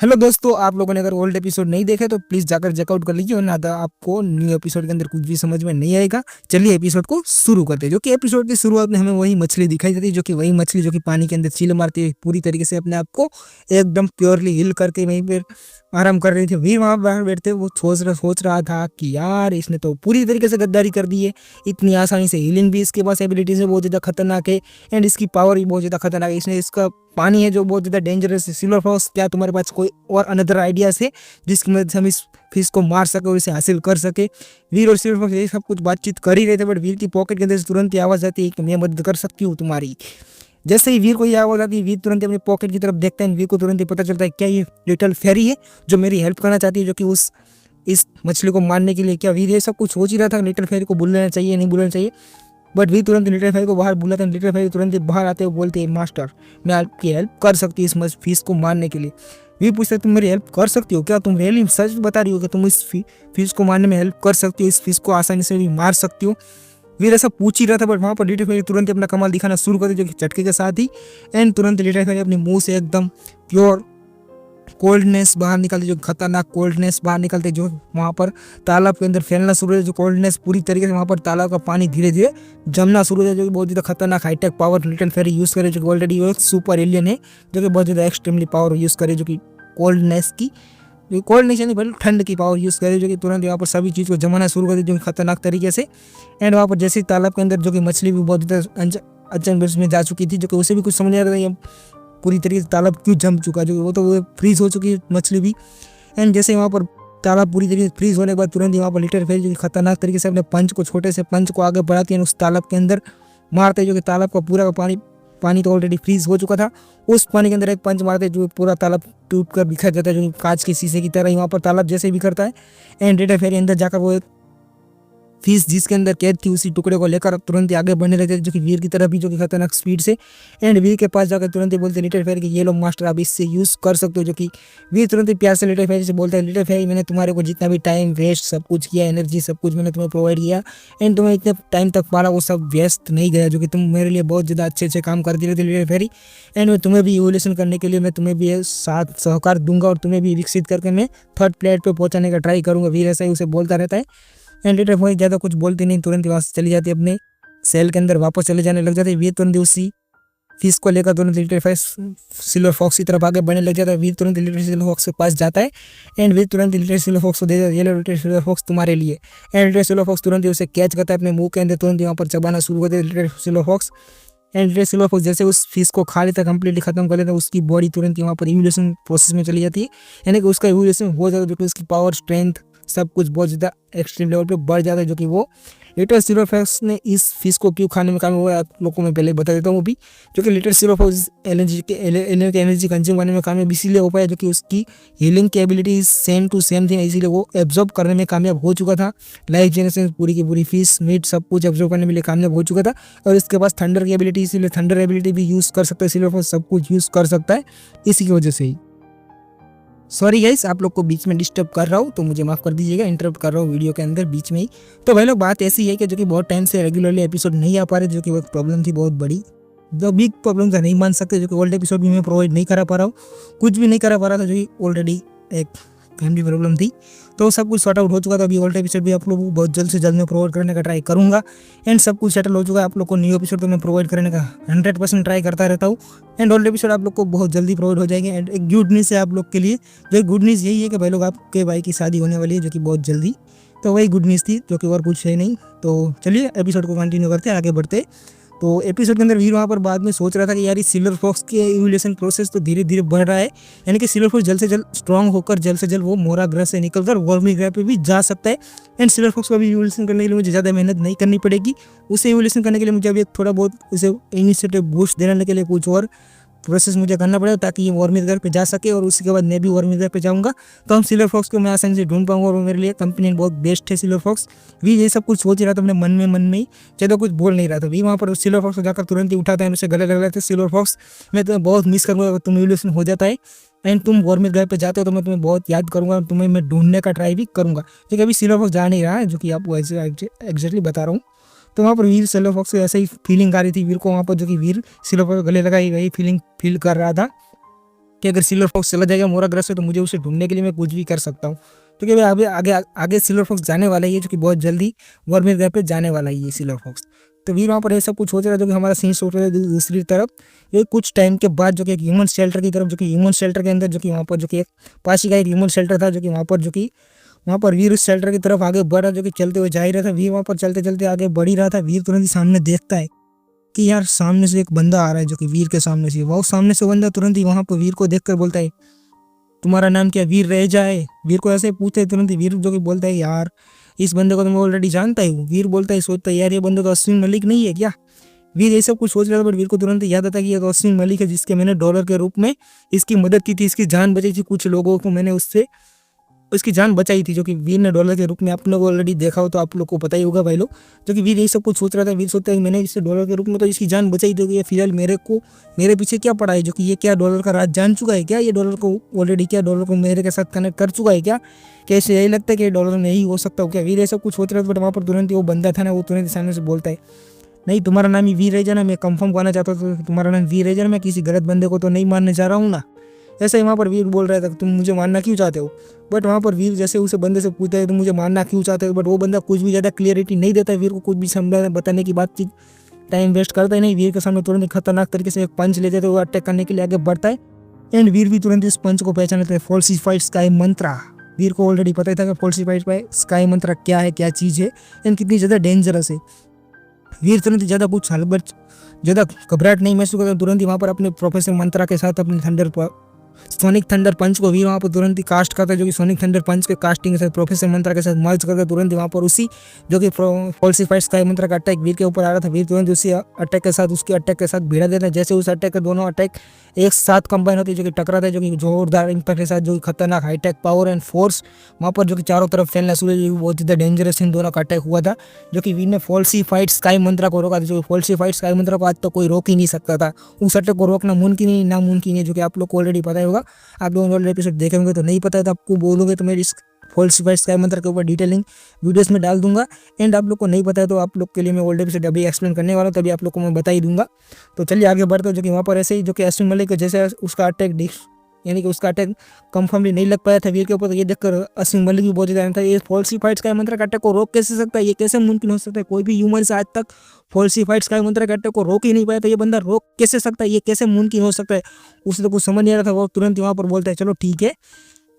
Hello दोस्तों, आप लोगों ने अगर ओल्ड एपिसोड नहीं देखे तो प्लीज जाकर चेकआउट कर लीजिए, वरना आपको न्यू एपिसोड के अंदर कुछ भी समझ में नहीं आएगा। चलिए एपिसोड को शुरू करते हैं। जो कि एपिसोड की शुरुआत में हमें वही मछली दिखाई देती है, जो कि वही मछली जो कि पानी के अंदर चिल मारती है, पूरी तरीके से अपने आप को एकदम प्योरली हिल करके वहीं पर आराम कर रही थी। वीर वहां बाहर बैठते वो सोच रहा था कि यार इसने तो पूरी तरीके से गद्दारी कर दी है। इतनी आसानी से हीलिंग भी इसके पास एबिलिटीज है, बहुत ज़्यादा खतरनाक है, एंड इसकी पावर भी बहुत ज़्यादा खतरनाक है। इसने इसका पानी है जो बहुत ज़्यादा डेंजरस है। सिल्वर फॉक्स, क्या तुम्हारे पास कोई और अनदर आइडियाज है जिसकी मदद से हम इस फिश को मार सके और इसे हासिल कर सके? वीर और सिल्वर फॉक्स ये सब कुछ बातचीत कर ही रहे थे, बट वीर की पॉकेट के अंदर से तुरंत ही आवाज़ आती है कि मैं मदद कर सकती हूँ तुम्हारी। जैसे ही वीर को ये आवाज़ आती है, वीर तुरंत अपने पॉकेट की तरफ देखता है। वीर को तुरंत ही पता चलता है क्या ये लिटिल फेरी है जो मेरी हेल्प करना चाहती है, जो कि इस मछली को मारने के लिए। क्या वीर ये सब कुछ सोच ही रहा था लिटिल फेरी को बुलाना चाहिए नहीं बुलाना चाहिए? बट वीर तुरंत लिटिल फेरी को बाहर बुलाते हैं। लिटिल फेरी तुरंत ही बाहर आते हुए बोलते हैं, मास्टर मैं आपकी हेल्प कर सकती हूँ इस फिश को मारने के लिए। वीर पूछते तुम मेरी हेल्प कर सकती हो क्या? तुम रियली सच बता रही हो कि तुम इस फिश को मारने में हेल्प कर सकती हो, इस फिश को आसानी से भी मार सकती हो? वीर ऐसा पूछ ही रहा था, बट वहाँ पर लिटिल फेरी तुरंत अपना कमाल दिखाना शुरू कर दिया, जो कि झटके के साथ ही एंड तुरंत लिटिल फेरी अपने मुंह से एकदम प्योर कोल्डनेस बाहर निकलती, जो खतरनाक कोल्डनेस बाहर निकलते, जो वहाँ पर तालाब के अंदर फैलना शुरू हो। जो कोल्डनेस पूरी तरीके से वहाँ पर तालाब का पानी धीरे धीरे जमना शुरू हो, जो कि बहुत ज़्यादा खतरनाक hi tech power little fairy use करे, जो कि ऑलरेडी वो एक सुपर एलियन है, जो कि बहुत ज़्यादा एक्सट्रीमली पावर यूज़ करे, जो कि कोल्डनेस की कोल्ड नहीं बल्कि ठंड की पावर यूज़ करे, जो कि तुरंत वहाँ पर सभी चीज़ को जमाना शुरू कर दे, जो कि खतरनाक तरीके से। एंड वहाँ पर जैसे ही तालाब के अंदर जो कि मछली भी बहुत ज़्यादा अचानक में जा चुकी थी, जो कि उसे भी कुछ समझ आ रहा था पूरी तरीके से तालाब क्यों जम चुका, जो वो तो फ्रीज हो चुकी है मछली भी। एंड जैसे वहाँ पर तालाब पूरी तरीके से फ्रीज होने के बाद तुरंत ही वहाँ पर लिटिल फेरी जो खतरनाक तरीके से अपने पंच को, छोटे से पंच को आगे बढ़ाती है, उस तालाब के अंदर मारते, जो कि तालाब का पूरा का पानी तो ऑलरेडी फ्रीज हो चुका था। उस पानी के अंदर एक पंच मारते जो पूरा तालाब टूट कर बिखर जाता है, जो कांच के शीशे की तरह ही वहाँ पर तालाब जैसे बिखरता है। एंड लिटिल फेरी अंदर जाकर वो फिश जिसके अंदर कैद थी उसी टुकड़े को लेकर तुरंत ही आगे बढ़ने लगे, जो कि वीर की तरफ भी, जो कि खतरनाक स्पीड से। एंड वीर के पास जाकर तुरंत ही बोलते लिटिल फेरी कि ये लो मास्टर आप इससे यूज़ कर सकते हो, जो कि वीर तुरंत ही प्यार से लिटिल फेरी से बोलता है, लिटिल फेरी मैंने तुम्हारे को जितना भी टाइम वेस्ट सब कुछ किया, एनर्जी सब कुछ मैंने तुम्हें प्रोवाइड किया, एंड तुम्हें इतने टाइम तक पाला, वो सब वेस्ट नहीं गया, जो कि तुम मेरे लिए बहुत ज़्यादा अच्छे काम करती रहती लिटिल फेरी। एंड मैं तुम्हें भी इवोल्यूशन करने के लिए मैं तुम्हें भी साथ सहकार दूंगा और तुम्हें भी विकसित करके मैं थर्ड प्लेट पर पहुँचाने का ट्राई करूँगा। वीर ऐसा ही उसे बोलता रहता है। एंड लिटिल फेरी ज़्यादा कुछ बोलती नहीं, तुरंत वहाँ से चली जाती है, अपने सेल के अंदर वापस चले जाने लग जाते हैं। वीर तुरंत उसी फिश को लेकर तुरंत लिटिल फेरी सिल्वर फॉक्स की तरफ आगे बढ़ने लग जाता है। वीर तुरंत लिटिल सिल्वर फॉक्स के पास जाता है, एंड वीर तुरंत लिटिल सिल्वर फॉक्स को दे देता है, ये लो लिटिल सिल्वर फॉक्स तुम्हारे लिए। एंड लिटिल सिल्वर फॉक्स तुरंत उसे कैच करता है अपने मुंह के अंदर, तुरंत वहाँ पर चबाना शुरू कर देता है little silver fox. And little silver fox जैसे उस फिश को खा लेता है, कंप्लीटली खत्म कर लेता है, उसकी बॉडी तुरंत वहाँ पर इवोल्यूशन प्रोसेस में चली जाती है, यानी कि उसका इवोल्यूशन हो जाता है, जो कि उसकी पावर स्ट्रेंथ सब कुछ बहुत ज़्यादा एक्सट्रीम लेवल पे बढ़ जाता है। जो कि वो लिटिल सिल्वर फॉक्स ने इस फिश को क्यों खाने में कामयाब हुआ आप लोगों को मैं पहले बता देता हूँ वो भी, जो कि little silver fox energy consume करने में कामयाब इसीलिए हो पाया, जो कि उसकी हीलिंग की एबिलिटी सेम टू सेम थी, इसीलिए वो एब्जॉर्ब करने में कामयाब हो चुका था। लाइफ जनरेशन पूरी की पूरी फिश मीट सब कुछ एब्जॉर्ब करने में लिए कामयाब हो चुका था। और इसके पास थंडर की एबिलिटी, इसीलिए थंडर एबिलिटी भी यूज़ कर सकता है सिल्वर फॉक्स, सब कुछ यूज़ कर सकता है इसी की वजह से ही। सॉरी गाइस, आप लोग को बीच में डिस्टर्ब कर रहा हूँ तो मुझे माफ़ कर दीजिएगा, इंटरप्ट कर रहा हूँ वीडियो के अंदर बीच में ही। तो भाई लोग बात ऐसी है कि जो कि बहुत टाइम से रेगुलरली एपिसोड नहीं आ पा रहे, जो कि वो प्रॉब्लम थी बहुत बड़ी, द बिग प्रॉब्लम था, नहीं मान सकते, जो कि ओल्ड एपिसोड भी मैं प्रोवाइड नहीं करा पा रहा हूँ, कुछ भी नहीं करा पा रहा था, जो कि ऑलरेडी एक फैमिली प्रॉब्लम थी। तो सब कुछ सॉर्ट आउट हो चुका था। अभी ओल्ड एपिसोड भी आप लोगों को बहुत जल्द से जल्द में प्रोवाइड करने का ट्राई करूँगा, एंड सब कुछ सेटल हो चुका है। आप लोग को न्यू एपिसोड तो मैं प्रोवाइड करने का 100% ट्राई करता रहता हूँ, एंड ओल्ड एपिसोड आप लोग को बहुत जल्दी प्रोवाइड हो जाएंगे। एंड एक गुड न्यूज़ है आप लोग के लिए, जो गुड न्यूज़ यही है कि भाई लोग आपके भाई की शादी होने वाली है, जो कि बहुत जल्दी, तो वही गुड न्यूज़ थी, जो कि और कुछ है नहीं। तो चलिए एपिसोड को कंटिन्यू करते हैं, आगे बढ़ते। तो एपिसोड के अंदर वीर वहाँ पर बाद में सोच रहा था कि यार इस सिल्वर फॉक्स के इवोल्यूशन प्रोसेस तो धीरे धीरे बढ़ रहा है, यानी कि सिल्वर फॉक्स जल्द से जल्द स्ट्रांग होकर जल्द से जल्द वो मोरा ग्रह से निकलकर वर्मी ग्रह पे भी जा सकता है। एंड सिल्वर फॉक्स को भी इवोल्यूशन करने के लिए मुझे ज़्यादा मेहनत नहीं करनी पड़ेगी, उसे इवोल्यूशन करने के लिए मुझे अभी थोड़ा बहुत उसे इनिशिएटिव बूस्ट देने के लिए कुछ और प्रोसेस मुझे करना पड़ेगा, ताकि ये वॉर्मिंग घर पे जा सके, और उसके बाद मैं भी वॉर्मिंग घर पे जाऊँगा तो हम सिल्वर फॉक्स को मैं आसानी से ढूंढ पाऊंगा, और वो मेरे लिए कंपनी बहुत बेस्ट है सिल्वर फॉक्स। भी ये सब कुछ सोच रहा था अपने मन में ही, ज़्यादा कुछ बोल नहीं रहा था। भी वहाँ पर सिल्वर फॉक्स को जाकर तुरंत ही उठाता है, उसे गले लग रहे थे, सिल्वर फॉक्स मैं तुम्हें बहुत मिस करूँगा अगर तुम इवोल्यूशन हो जाता है एंड तुम वॉर्मिंग घर पे जाते हो, तो मैं तुम्हें बहुत याद करूँगा, तुम्हें मैं ढूंढने का ट्राई भी करूँगा, क्योंकि अभी सिल्वर फॉक्स जा नहीं रहा है, जो कि आपको एग्जैक्टली बता रहा हूँ। तो वहाँ पर वीर सिल्वर फॉक्स को ऐसे ही फीलिंग आ रही थी वीर को, वहाँ पर जो कि वीर सिल्वर फॉक्स गले लगाई वही फीलिंग फील कर रहा था। कि अगर सिल्वर फॉक्स चला जाएगा मोराग्रस से तो मुझे उसे ढूंढने के लिए मैं कुछ भी कर सकता हूँ, क्योंकि भाई आगे आगे आगे सिल्वर फॉक्स जाने वाला है, जो कि बहुत जल्दी वर्मिर ग्रह पे जाने वाला है ये सिल्वर फॉक्स। तो वीर वहाँ पर ये सब कुछ सोच रहा है, जो कि हमारा सीन सोच रहा है दूसरी तरफ। ये कुछ टाइम के बाद जो कि एक ह्यूमन शेल्टर की तरफ, जो कि ह्यूमन शेल्टर के अंदर, जो कि वहाँ पर जो कि एक पासी का एक ह्यूमन शेल्टर था, जो कि वहाँ पर वीर उस शेल्टर की तरफ आगे बढ़ रहा, जो कि चलते हुए जा ही रहा था। वीर वहाँ पर चलते चलते आगे बढ़ ही रहा था। वीर तुरंत ही सामने देखता है कि यार सामने से एक बंदा आ रहा है, जो कि वीर के सामने से। वो सामने से बंदा तुरंत ही वहाँ पर वीर को देखकर बोलता है, तुम्हारा नाम क्या? वीर रह जाए। वीर को ऐसे पूछते है तुरंत ही। वीर जो कि बोलता है, यार इस बंदे को तो मैं ऑलरेडी जानता हूँ। वीर बोलता है, सोचता है, यार ये बंदा तो अश्विन मलिक नहीं है क्या? वीर ये सब कुछ सोच रहा था, बट वीर को तुरंत याद आता है कि ये तो अश्विन मलिक है, जिसके मैंने डॉलर के रूप में इसकी मदद की थी, इसकी जान बचाई थी। कुछ लोगों को मैंने उसकी जान बचाई थी, जो कि वीर ने डॉलर के रूप में आप लोग ऑलरेडी देखा हो तो आप लोग को पता ही होगा भाई लोग। जो कि वीर यही सब कुछ सोच रहा था। वीर सोचता है कि मैंने इससे डॉलर के रूप में तो इसकी जान बचाई, तो ये फिलहाल मेरे पीछे क्या पड़ा है? जो कि ये क्या डॉलर का राज जान चुका है क्या? ये डॉलर को ऑलरेडी क्या डॉलर को मेरे के साथ कनेक्ट कर चुका है क्या? कैसे यही लगता है कि डॉलर नहीं हो सकता हो क्या? वीर ये सब कुछ सोच रहा था, बट वहाँ पर तुरंत ही वो बंदा था ना, वो तुरंत सामने से बोलता है, नहीं तुम्हारा नाम ही वीर है जाना। मैं कंफर्म करना चाहता था तुम्हारा नाम वीर है जाना। मैं किसी गलत बंदे को तो नहीं मारने जा रहा हूँ ना। ऐसे ही वहाँ पर वीर बोल रहा था, तुम मुझे मारना क्यों चाहते हो? बट वहाँ पर वीर जैसे उसे बंदे से पूछता है, तुम मुझे मारना क्यों चाहते हो? बट वो बंदा कुछ भी ज़्यादा क्लियरिटी नहीं देता है वीर को, कुछ भी समझाने बताने की बातचीत टाइम वेस्ट करता ही नहीं। वीर के सामने तुरंत खतरनाक तरीके से एक पंच लेते थे, वो अटैक करने के लिए आगे बढ़ता है। एंड वीर भी तुरंत इस पंच को पहचान लेता है, फॉल्सिफाइड स्काई मंत्रा। वीर को ऑलरेडी पता ही था कि फॉल्सिफाइड स्काई मंत्रा क्या है, क्या चीज़ है एंड कितनी ज़्यादा डेंजरस है। वीर तुरंत ज़्यादा कुछ हलबट ज़्यादा घबराहट नहीं महसूस करता। तुरंत ही वहाँ पर अपने प्रोफेसर मंत्रा के साथ अपने सोनिक थंडर पंच को वीर वहाँ पर तुरंत ही कास्ट करता है, जो कि सोनिक थंडर पंच के कास्टिंग के साथ प्रोफेसर मंत्रा के साथ मर्ज करके तुरंत ही वहाँ पर उसी जो कि फॉल्सिफाइड स्काई मंत्रा का अटैक वीर के ऊपर आ रहा था, वीर तुरंत उसी अटैक के साथ उसके अटैक के साथ भिड़ा देता है। जैसे उस अटैक के दोनों अटैक एक साथ कंबाइन होती है, जो कि टकराता है, जो कि जोरदार इम्पैक्ट के साथ, जो कि खतरनाक हाईटेक पावर एंड फोर्स वहाँ पर जो कि चारों तरफ फैलना शुरू, जो बहुत ज़्यादा डेंजरस इन दोनों का अटैक हुआ था, जो कि वीर ने फॉल्सिफाइड स्काई मंत्रा को रोका था। जो कि फॉल्सिफाइड स्काई मंत्रा को आज तो कोई रोक ही नहीं सकता था। उस अटैक को रोकना मुमकिन ही नामुमकिन है, जो कि आप लोग को ऑलरेडी पता ही होगा। आप लोग ऑलरेडी एपिसोड देखे होंगे तो नहीं पता है तो आपको बोलोगे तो मैं इस फॉल्सिफाइड स्काई मंत्र के ऊपर डिटेलिंग वीडियोस में डाल दूंगा। एंड आप लोग को नहीं पता है तो आप लोग के लिए मैं ओल्ड एपिसोड अभी एक्सप्लेन करने वाला हूँ, तभी आप लोग को मैं बता ही दूंगा। तो चलिए आगे बढ़ते हो। जो कि वहाँ पर ऐसे ही जो कि अश्विन मलिक जैसे उसका अटैक यानी कि उसका अटैक कंफर्मली नहीं लग पाया था वीर के ऊपर, तो ये देखकर अश्विन मलिक भी बहुत ज़्यादा था, ये फॉल्सिफाइड स्काई मंत्र का अटैक को रोक कैसे सकता है? ये कैसे मुमकिन हो सकता है? कोई भी ह्यूमन से आज तक फॉल्सिफाइड स्काई मंत्र के अटैक को रोक ही नहीं पाया, तो ये बंदा रोक कैसे सकता है? ये कैसे मुमकिन हो सकता है? उसे तो कुछ समझ नहीं आ रहा था। वो तुरंत वहाँ पर बोलता है, चलो ठीक है।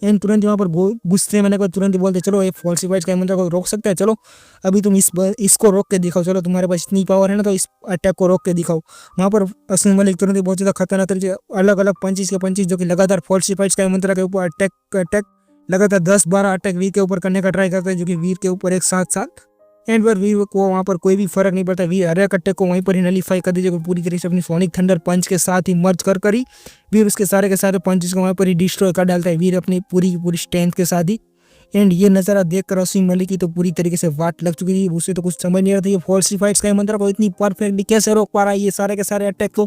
एंड तुरंत वहाँ पर गुस्से में तुरंत ही बोलते, चलो ये फॉल्सिफाइड स्काई मंत्र को रोक सकता है, चलो अभी तुम इसको रोक के दिखाओ, चलो तुम्हारे पास इतनी पावर है ना, तो इस अटैक को रोक के दिखाओ। वहाँ पर अश्विन मलिक तुरंत ही बहुत ज़्यादा खतरनाक तरीके अलग अलग पंचिस जो कि लगातार फॉल्सिफाइड स्काई मंत्र के ऊपर अटैक लगातार 10-12 अटैक वीर के ऊपर करने का ट्राई करता है, जो कि वीर के ऊपर एक साथ एंड पर वीर को वहाँ पर कोई भी फर्क नहीं पड़ता। वीर हर एक अटैक को वहीं पर ही नलीफाई कर दीजिए, पूरी तरीके से अपनी सोनिक थंडर पंच के साथ ही मर्ज कर ही वीर उसके सारे के सारे पंचेस को वहाँ पर ही डिस्ट्रॉय कर डालता है, वीर अपनी पूरी स्ट्रेंथ के साथ ही। एंड ये नज़ारा देखकर अश्विन मलिक की तो पूरी तरीके से वाट लग चुकी थी, उसे तो कुछ समझ नहीं आ रहा था ये फॉल्सिफाइड स्काई मंत्र को इतनी परफेक्टली कैसे रोक पा रहा है, ये सारे के सारे अटैक को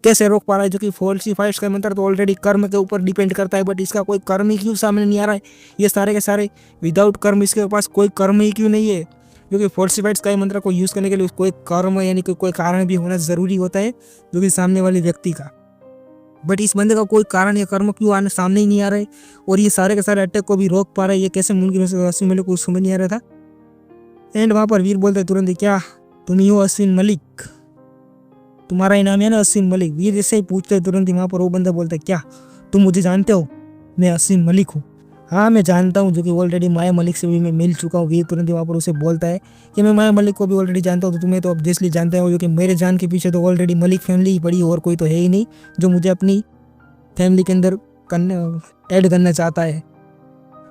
कैसे रोक पा रहा है। जो कि फॉल्सिफाइड स्काई मंत्र तो ऑलरेडी कर्म के ऊपर डिपेंड करता है, बट इसका कोई कर्म ही क्यों सामने नहीं आ रहा है? ये सारे के सारे विदाउट कर्म, इसके पास कोई कर्म ही क्यों नहीं है? क्योंकि फॉल्सिफाइड स्काई मंत्र को यूज़ करने के लिए कोई कर्म यानी कि कोई कारण भी होना ज़रूरी होता है, जो कि सामने वाले व्यक्ति का। बट इस बंदे का कोई कारण या कर्म क्यों आने सामने ही नहीं आ रहा है, और ये सारे के सारे अटैक को भी रोक पा रहा है? ये कैसे मुमकिन है? अश्विन मलिक को समझ नहीं आ रहा था। एंड वहाँ पर वीर बोलते तुरंत, क्या तुम ही हो अश्विन मलिक? तुम्हारा ही नाम है ना अश्विन मलिक? वीर जैसे ही पूछते तुरंत ही वहाँ पर वो बंदा बोलता है, क्या तुम मुझे जानते हो? मैं अश्विन मलिक हूँ। हाँ मैं जानता हूँ, जो कि ऑलरेडी माया मलिक से भी मैं मिल चुका हूँ। वीर तुरंत ही वहाँ पर उसे बोलता है कि मैं माया मलिक को भी ऑलरेडी जानता हूँ, तो तुम्हें तो ऑब्वियसली जानते हो, क्योंकि मेरे जान के पीछे तो ऑलरेडी मलिक फैमिली ही पड़ी, और कोई तो है ही नहीं जो मुझे अपनी फैमिली के अंदर ऐड करना चाहता है।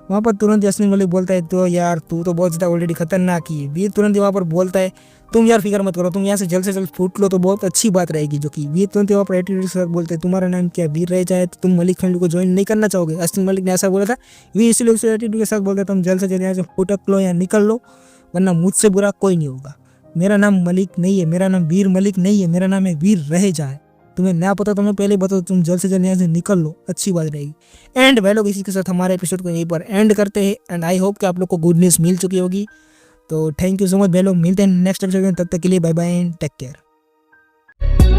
वहाँ पर तुरंत अश्विन मलिक बोलता है, तो यार तू तो बहुत ज़्यादा ऑलरेडी खतरनाक ही है। वीर तुरंत वहाँ पर बोलता है, तुम यार फिक्र मत करो, तुम यहाँ से जल्द फूट लो तो बहुत अच्छी बात रहेगी। जो कि वीर तुरंत वहाँ पर एटीट्यूड के साथ बोलते हैं, तुम्हारा नाम क्या? वीर रह जाए तो तुम मलिक फैमिली को ज्वाइन नहीं करना चाहोगे? अश्विन मलिक ने ऐसा बोला था। वीर इसलिए उस एटीट्यूड के साथ बोलता है, तुम जल्द से जल्द यहाँ से फुटक लो या निकल लो, वरना मुझसे बुरा कोई नहीं होगा। मेरा नाम मलिक नहीं है, मेरा नाम वीर मलिक नहीं है, मेरा नाम है वीर रह जाए। तुम्हें ना पता तो मैं पहले बताओ, तुम जल्द से जल्द यहाँ से निकल लो, अच्छी बात रहेगी। एंड भाई लोग इसी के साथ हमारे एपिसोड को यहीं पर एंड करते हैं। एंड आई होप कि आप लोग को गुड न्यूज़ मिल चुकी होगी। तो थैंक यू सो मच भाई लोग, मिलते हैं नेक्स्ट एपिसोड में, तब तक के लिए bye bye and take care.